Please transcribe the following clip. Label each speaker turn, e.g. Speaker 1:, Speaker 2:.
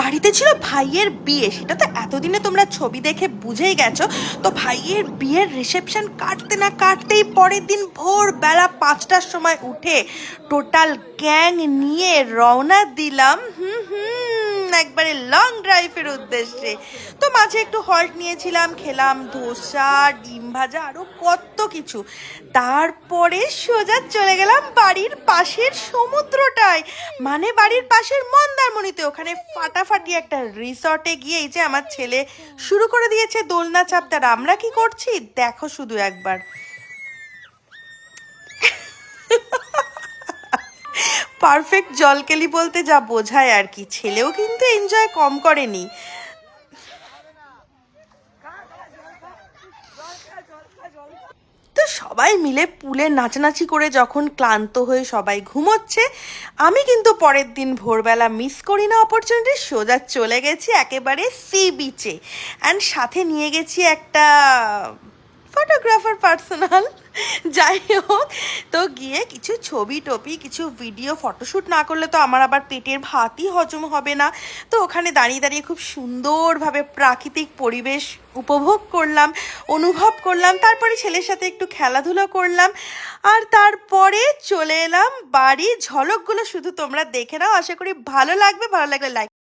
Speaker 1: বাড়িতে ছিল ভাইয়ের বিয়ে, সেটা তো এতদিনে তোমরা ছবি দেখে বুঝেই গেছো। তো ভাইয়ের বিয়ের রিসেপশন কাটতে না কাটতেই পরের দিন ভোরবেলা 5টার সময় উঠে টোটাল গ্যাং নিয়ে রওনা দিলাম একবারে লং ড্রাইভের উদ্দেশ্যে। তো মাঝে একটু হল্ট নিয়েছিলাম, খেলাম ধোসা, ডিম ভাজা, আরও কত কিছু। তারপরে সোজা চলে গেলাম বাড়ির পাশের সমুদ্রটায়, মানে বাড়ির পাশের মন্দারমণিতে। ওখানে ফাটাফাটি একটা রিসর্টে গিয়ে এই যে আমার ছেলে শুরু করে দিয়েছে দোলনা চাপতে। আর আমরা কি করছি দেখো শুধু একবার। পারফেক্ট জলকেলি বলতে যা বোঝায় আর কি। ছেলেও কিন্তু এনজয় কম করেনি। তো সবাই মিলে পুলে নাচানাচি করে যখন ক্লান্ত হয়ে সবাই ঘুমোচ্ছে, আমি কিন্তু পরের দিন ভোরবেলা মিস করি না অপরচুনিটি, সোজা চলে গেছি একেবারে সি বিচে। অ্যান্ড সাথে নিয়ে গেছি একটা ফটোগ্রাফার পার্সোনাল। যাই হোক, তো গিয়ে কিছু ছবি টবি, কিছু ভিডিও, ফটোশ্যুট না করলে তো আমার আবার পেটের ভাতই হজম হবে না। তো ওখানে দাঁড়িয়ে দাঁড়িয়ে খুব সুন্দরভাবে প্রাকৃতিক পরিবেশ উপভোগ করলাম, অনুভব করলাম। তারপরে ছেলের সাথে একটু খেলাধুলো করলাম। আর তারপরে চলে এলাম বাড়ি। ঝলকগুলো শুধু তোমরা দেখে নাও, আশা করি ভালো লাগবে। ভালো লাগলে লাইক